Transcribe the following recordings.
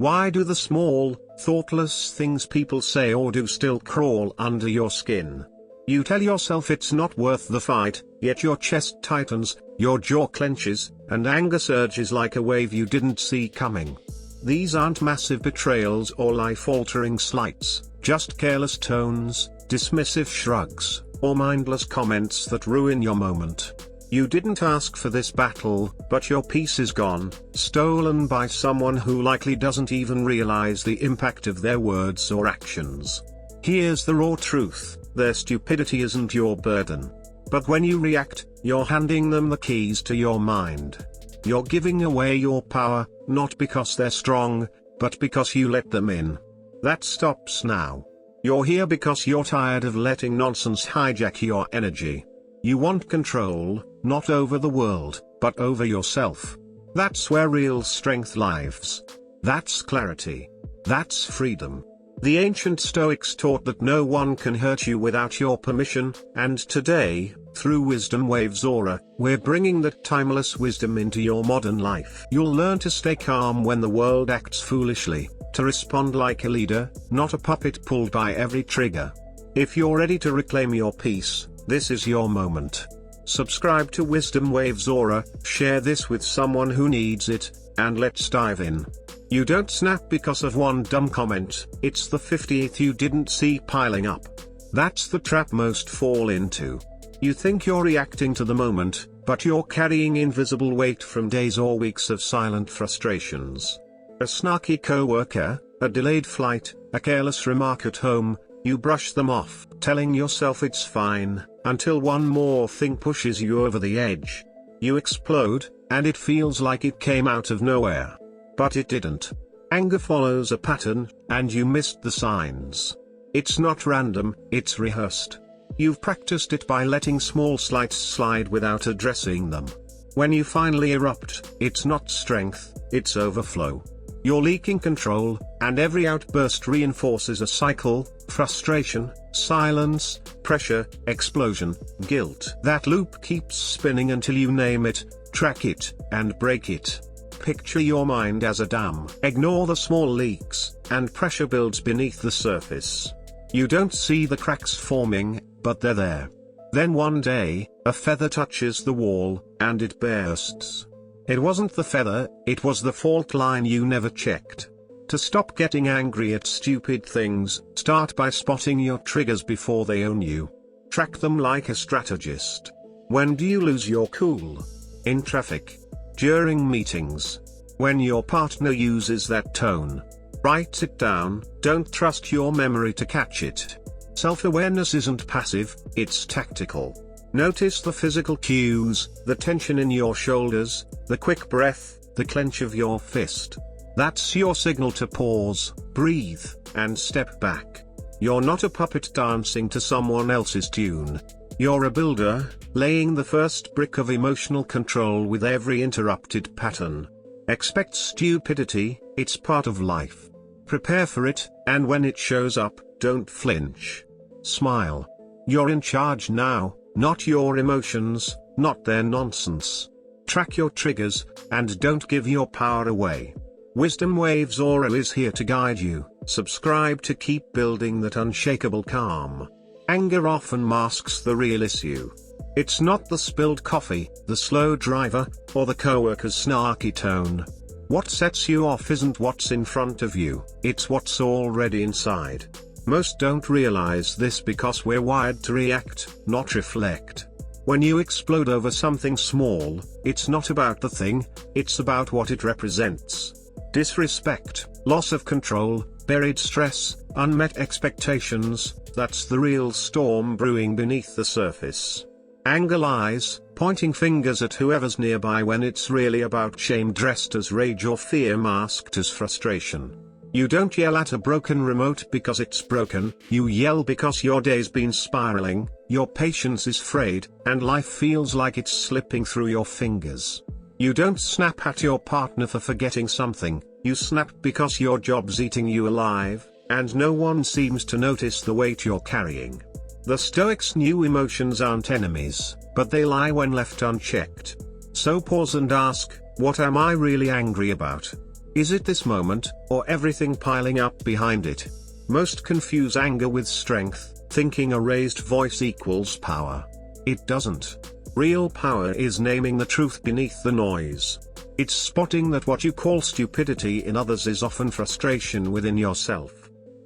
Why do the small, thoughtless things people say or do still crawl under your skin? You tell yourself it's not worth the fight, yet your chest tightens, your jaw clenches, and anger surges like a wave you didn't see coming. These aren't massive betrayals or life-altering slights, just careless tones, dismissive shrugs, or mindless comments that ruin your moment. You didn't ask for this battle, but your peace is gone, stolen by someone who likely doesn't even realize the impact of their words or actions. Here's the raw truth: their stupidity isn't your burden. But when you react, you're handing them the keys to your mind. You're giving away your power, not because they're strong, but because you let them in. That stops now. You're here because you're tired of letting nonsense hijack your energy. You want control, not over the world, but over yourself. That's where real strength lives. That's clarity. That's freedom. The ancient Stoics taught that no one can hurt you without your permission, and today, through WisdomWavesAura, we're bringing that timeless wisdom into your modern life. You'll learn to stay calm when the world acts foolishly, to respond like a leader, not a puppet pulled by every trigger. If you're ready to reclaim your peace, this is your moment. Subscribe to WisdomWavesAura, share this with someone who needs it, and let's dive in. You don't snap because of one dumb comment, it's the 50th you didn't see piling up. That's the trap most fall into. You think you're reacting to the moment, but you're carrying invisible weight from days or weeks of silent frustrations. A snarky coworker, a delayed flight, a careless remark at home, you brush them off, telling yourself it's fine, until one more thing pushes you over the edge. You explode, and it feels like it came out of nowhere. But it didn't. Anger follows a pattern, and you missed the signs. It's not random, it's rehearsed. You've practiced it by letting small slights slide without addressing them. When you finally erupt, it's not strength, it's overflow. You're leaking control, and every outburst reinforces a cycle: frustration, silence, pressure, explosion, guilt. That loop keeps spinning until you name it, track it, and break it. Picture your mind as a dam. Ignore the small leaks, and pressure builds beneath the surface. You don't see the cracks forming, but they're there. Then one day, a feather touches the wall, and it bursts. It wasn't the feather, it was the fault line you never checked. To stop getting angry at stupid things, start by spotting your triggers before they own you. Track them like a strategist. When do you lose your cool? In traffic. During meetings. When your partner uses that tone. Write it down, don't trust your memory to catch it. Self-awareness isn't passive, it's tactical. Notice the physical cues, the tension in your shoulders, the quick breath, the clench of your fist. That's your signal to pause, breathe, and step back. You're not a puppet dancing to someone else's tune. You're a builder, laying the first brick of emotional control with every interrupted pattern. Expect stupidity, it's part of life. Prepare for it, and when it shows up, don't flinch. Smile. You're in charge now, not your emotions, not their nonsense. Track your triggers, and don't give your power away. WisdomWavesAura is here to guide you. Subscribe to keep building that unshakable calm. Anger often masks the real issue. It's not the spilled coffee, the slow driver, or the coworker's snarky tone. What sets you off isn't what's in front of you, it's what's already inside. Most don't realize this because we're wired to react, not reflect. When you explode over something small, it's not about the thing, it's about what it represents. Disrespect, loss of control, buried stress, unmet expectations, that's the real storm brewing beneath the surface. Anger lies, pointing fingers at whoever's nearby when it's really about shame dressed as rage or fear masked as frustration. You don't yell at a broken remote because it's broken, you yell because your day's been spiraling, your patience is frayed, and life feels like it's slipping through your fingers. You don't snap at your partner for forgetting something, you snap because your job's eating you alive, and no one seems to notice the weight you're carrying. The Stoics knew emotions aren't enemies, but they lie when left unchecked. So pause and ask, what am I really angry about? Is it this moment, or everything piling up behind it? Most confuse anger with strength, thinking a raised voice equals power. It doesn't. Real power is naming the truth beneath the noise. It's spotting that what you call stupidity in others is often frustration within yourself.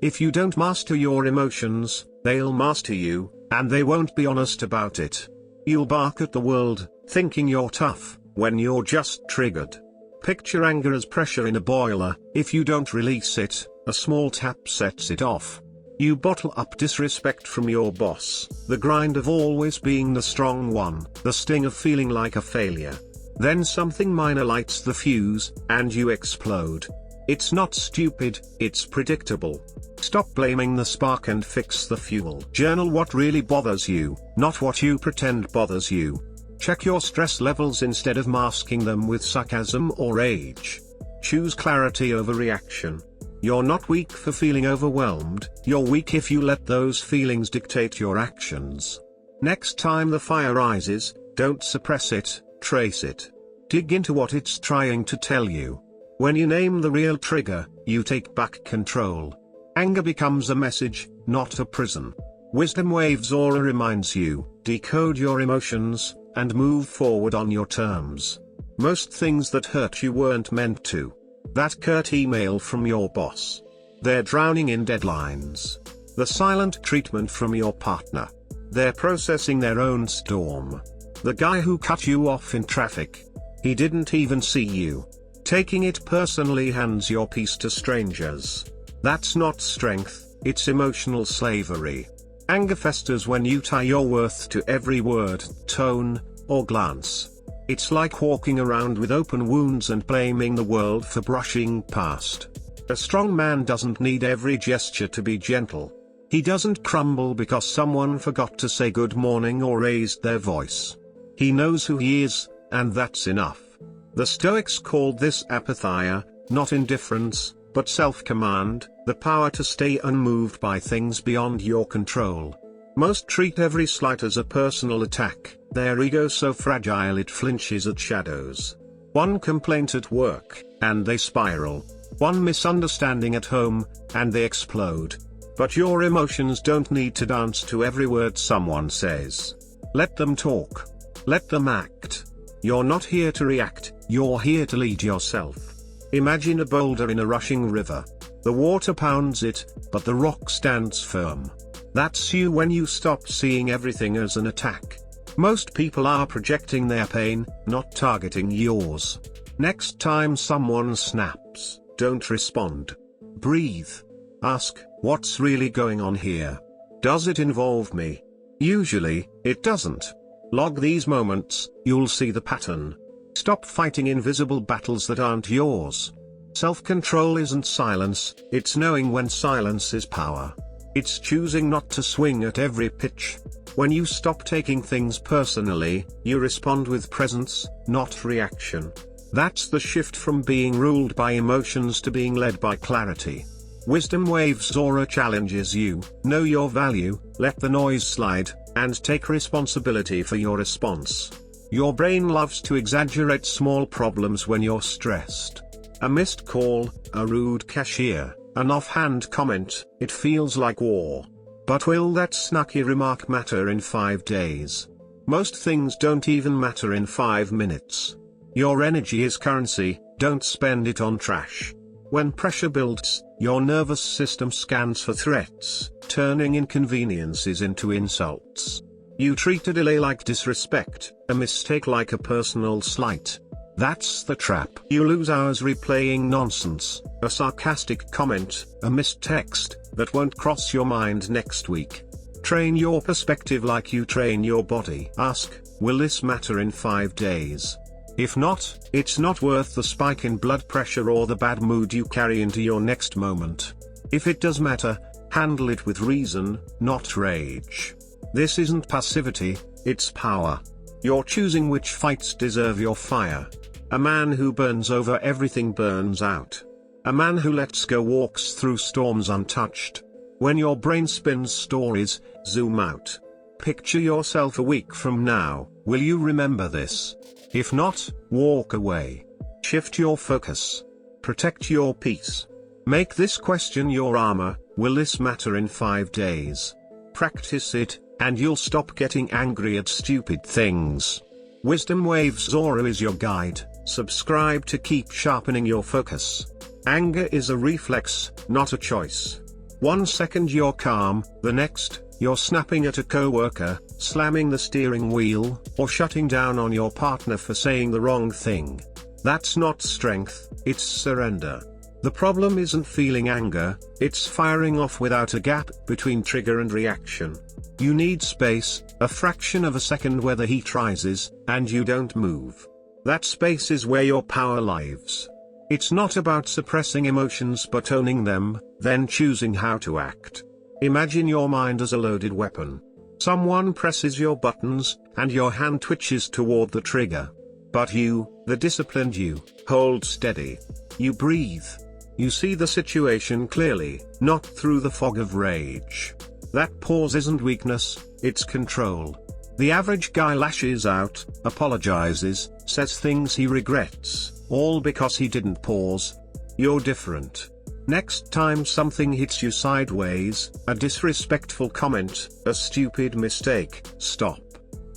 If you don't master your emotions, they'll master you, and they won't be honest about it. You'll bark at the world, thinking you're tough, when you're just triggered. Picture anger as pressure in a boiler. If you don't release it, a small tap sets it off. You bottle up disrespect from your boss, the grind of always being the strong one, the sting of feeling like a failure. Then something minor lights the fuse, and you explode. It's not stupid, it's predictable. Stop blaming the spark and fix the fuel. Journal what really bothers you, not what you pretend bothers you. Check your stress levels instead of masking them with sarcasm or rage. Choose clarity over reaction. You're not weak for feeling overwhelmed, you're weak if you let those feelings dictate your actions. Next time the fire rises, don't suppress it, trace it. Dig into what it's trying to tell you. When you name the real trigger, you take back control. Anger becomes a message, not a prison. WisdomWavesAura reminds you, decode your emotions, and move forward on your terms. Most things that hurt you weren't meant to. That curt email from your boss. They're drowning in deadlines. The silent treatment from your partner. They're processing their own storm. The guy who cut you off in traffic. He didn't even see you. Taking it personally hands your peace to strangers. That's not strength, it's emotional slavery. Anger festers when you tie your worth to every word, tone, or glance. It's like walking around with open wounds and blaming the world for brushing past. A strong man doesn't need every gesture to be gentle. He doesn't crumble because someone forgot to say good morning or raised their voice. He knows who he is, and that's enough. The Stoics called this apatheia, not indifference, but self-command, the power to stay unmoved by things beyond your control. Most treat every slight as a personal attack, their ego so fragile it flinches at shadows. One complaint at work, and they spiral. One misunderstanding at home, and they explode. But your emotions don't need to dance to every word someone says. Let them talk. Let them act. You're not here to react, you're here to lead yourself. Imagine a boulder in a rushing river. The water pounds it, but the rock stands firm. That's you when you stop seeing everything as an attack. Most people are projecting their pain, not targeting yours. Next time someone snaps, don't respond. Breathe. Ask, what's really going on here? Does it involve me? Usually, it doesn't. Log these moments, you'll see the pattern. Stop fighting invisible battles that aren't yours. Self-control isn't silence, it's knowing when silence is power. It's choosing not to swing at every pitch. When you stop taking things personally, you respond with presence, not reaction. That's the shift from being ruled by emotions to being led by clarity. WisdomWavesAura challenges you, know your value, let the noise slide, and take responsibility for your response. Your brain loves to exaggerate small problems when you're stressed. A missed call, a rude cashier, an offhand comment, it feels like war. But will that snarky remark matter in 5 days? Most things don't even matter in 5 minutes. Your energy is currency, don't spend it on trash. When pressure builds, your nervous system scans for threats, turning inconveniences into insults. You treat a delay like disrespect, a mistake like a personal slight. That's the trap. You lose hours replaying nonsense, a sarcastic comment, a missed text, that won't cross your mind next week. Train your perspective like you train your body. Ask, will this matter in 5 days? If not, it's not worth the spike in blood pressure or the bad mood you carry into your next moment. If it does matter, handle it with reason, not rage. This isn't passivity, it's power. You're choosing which fights deserve your fire. A man who burns over everything burns out. A man who lets go walks through storms untouched. When your brain spins stories, zoom out. Picture yourself a week from now. Will you remember this? If not, walk away. Shift your focus. Protect your peace. Make this question your armor: will this matter in 5 days? Practice it, and you'll stop getting angry at stupid things. Wisdom Waves Aura is your guide. Subscribe to keep sharpening your focus. Anger is a reflex, not a choice. 1 second you're calm, the next, you're snapping at a coworker, slamming the steering wheel, or shutting down on your partner for saying the wrong thing. That's not strength, it's surrender. The problem isn't feeling anger, it's firing off without a gap between trigger and reaction. You need space, a fraction of a second where the heat rises, and you don't move. That space is where your power lives. It's not about suppressing emotions but owning them, then choosing how to act. Imagine your mind as a loaded weapon. Someone presses your buttons, and your hand twitches toward the trigger. But you, the disciplined you, hold steady. You breathe. You see the situation clearly, not through the fog of rage. That pause isn't weakness, it's control. The average guy lashes out, apologizes, says things he regrets, all because he didn't pause. You're different. Next time something hits you sideways, a disrespectful comment, a stupid mistake, stop.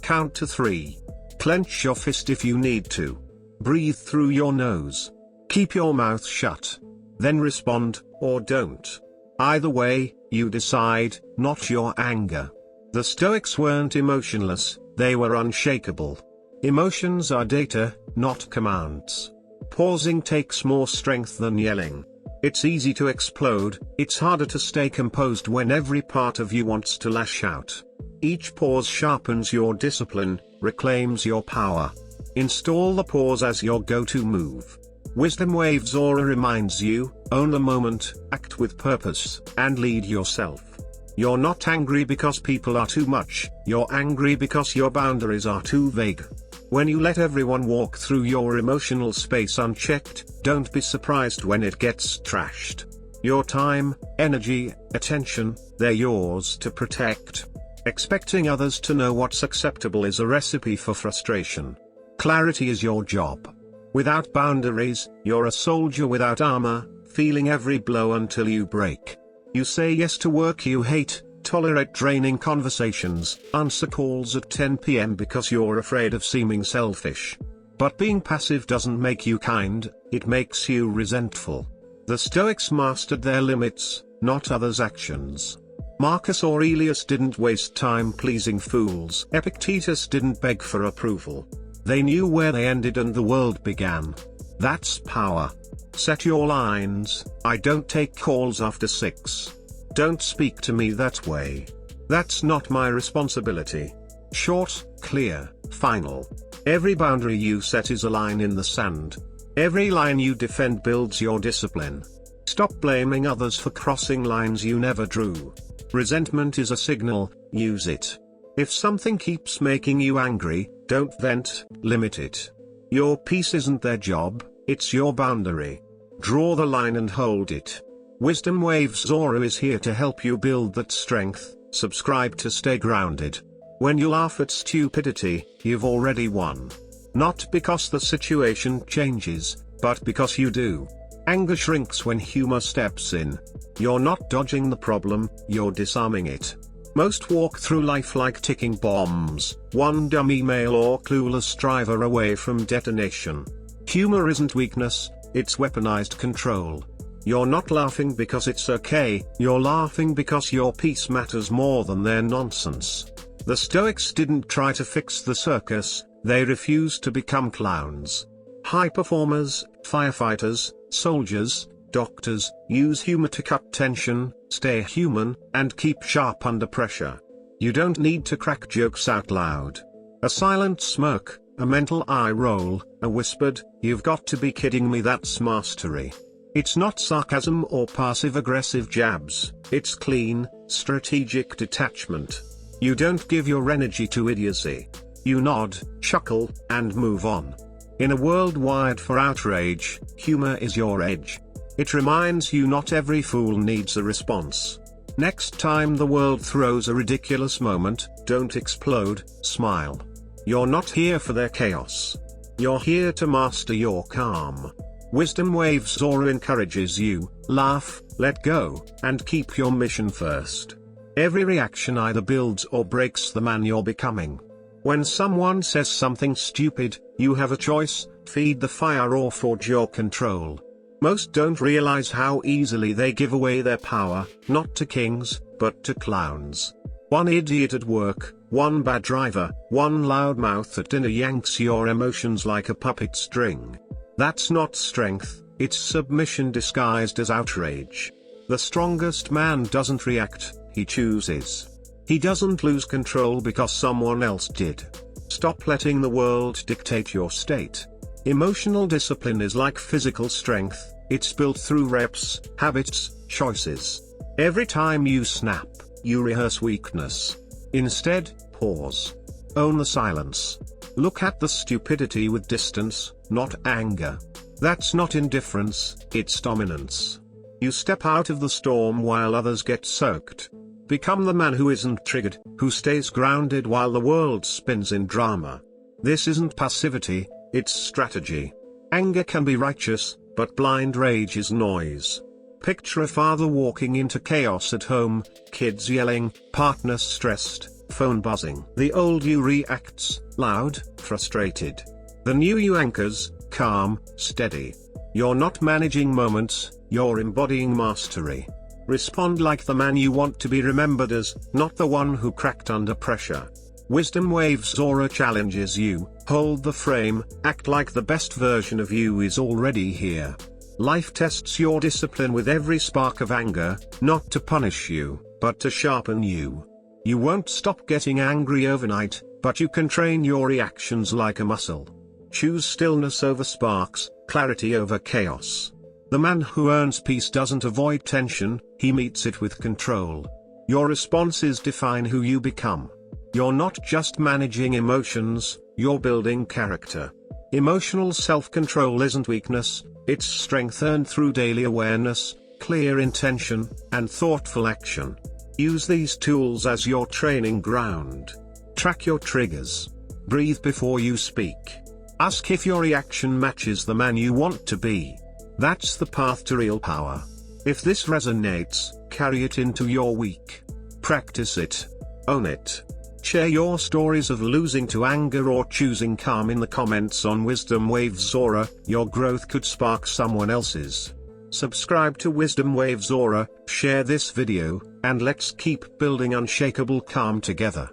Count to 3. Clench your fist if you need to. Breathe through your nose. Keep your mouth shut. Then respond, or don't. Either way, you decide, not your anger. The Stoics weren't emotionless, they were unshakable. Emotions are data, not commands. Pausing takes more strength than yelling. It's easy to explode, it's harder to stay composed when every part of you wants to lash out. Each pause sharpens your discipline, reclaims your power. Install the pause as your go-to move. Wisdom Waves Aura reminds you, own the moment, act with purpose, and lead yourself. You're not angry because people are too much, you're angry because your boundaries are too vague. When you let everyone walk through your emotional space unchecked, don't be surprised when it gets trashed. Your time, energy, attention, they're yours to protect. Expecting others to know what's acceptable is a recipe for frustration. Clarity is your job. Without boundaries, you're a soldier without armor, feeling every blow until you break. You say yes to work you hate, tolerate draining conversations, answer calls at 10 p.m. because you're afraid of seeming selfish. But being passive doesn't make you kind, it makes you resentful. The Stoics mastered their limits, not others' actions. Marcus Aurelius didn't waste time pleasing fools. Epictetus didn't beg for approval. They knew where they ended and the world began. That's power. Set your lines. I don't take calls after 6. Don't speak to me that way. That's not my responsibility. Short, clear, final. Every boundary you set is a line in the sand. Every line you defend builds your discipline. Stop blaming others for crossing lines you never drew. Resentment is a signal, use it. If something keeps making you angry, don't vent, limit it. Your peace isn't their job, it's your boundary. Draw the line and hold it. Wisdom Waves Aura is here to help you build that strength. Subscribe to stay grounded. When you laugh at stupidity, you've already won. Not because the situation changes, but because you do. Anger shrinks when humor steps in. You're not dodging the problem, you're disarming it. Most walk through life like ticking bombs, one dumb email or clueless driver away from detonation. Humor isn't weakness, it's weaponized control. You're not laughing because it's okay, you're laughing because your peace matters more than their nonsense. The Stoics didn't try to fix the circus, they refused to become clowns. High performers, firefighters, soldiers, doctors, use humor to cut tension, stay human, and keep sharp under pressure. You don't need to crack jokes out loud. A silent smirk, a mental eye roll, a whispered, "You've got to be kidding me," that's mastery. It's not sarcasm or passive-aggressive jabs, it's clean, strategic detachment. You don't give your energy to idiocy. You nod, chuckle, and move on. In a world wired for outrage, humor is your edge. It reminds you not every fool needs a response. Next time the world throws a ridiculous moment, don't explode, smile. You're not here for their chaos. You're here to master your calm. WisdomWavesAura encourages you, laugh, let go, and keep your mission first. Every reaction either builds or breaks the man you're becoming. When someone says something stupid, you have a choice: feed the fire or forge your control. Most don't realize how easily they give away their power, not to kings, but to clowns. One idiot at work, one bad driver, one loudmouth at dinner yanks your emotions like a puppet string. That's not strength, it's submission disguised as outrage. The strongest man doesn't react, he chooses. He doesn't lose control because someone else did. Stop letting the world dictate your state. Emotional discipline is like physical strength, it's built through reps, habits, choices. Every time you snap, you rehearse weakness. Instead, pause. Own the silence. Look at the stupidity with distance, not anger. That's not indifference, it's dominance. You step out of the storm while others get soaked. Become the man who isn't triggered, who stays grounded while the world spins in drama. This isn't passivity, it's strategy. Anger can be righteous, but blind rage is noise. Picture a father walking into chaos at home, kids yelling, partner stressed, phone buzzing. The old you reacts, loud, frustrated. The new you anchors, calm, steady. You're not managing moments, you're embodying mastery. Respond like the man you want to be remembered as, not the one who cracked under pressure. WisdomWavesAura challenges you: hold the frame, act like the best version of you is already here. Life tests your discipline with every spark of anger, not to punish you, but to sharpen you. You won't stop getting angry overnight, but you can train your reactions like a muscle. Choose stillness over sparks, clarity over chaos. The man who earns peace doesn't avoid tension, he meets it with control. Your responses define who you become. You're not just managing emotions, you're building character. Emotional self-control isn't weakness, it's strength earned through daily awareness, clear intention, and thoughtful action. Use these tools as your training ground. Track your triggers. Breathe before you speak. Ask if your reaction matches the man you want to be. That's the path to real power. If this resonates, carry it into your week. Practice it. Own it. Share your stories of losing to anger or choosing calm in the comments on WisdomWavesAura. Your growth could spark someone else's. Subscribe to WisdomWavesAura, share this video, and let's keep building unshakable calm together.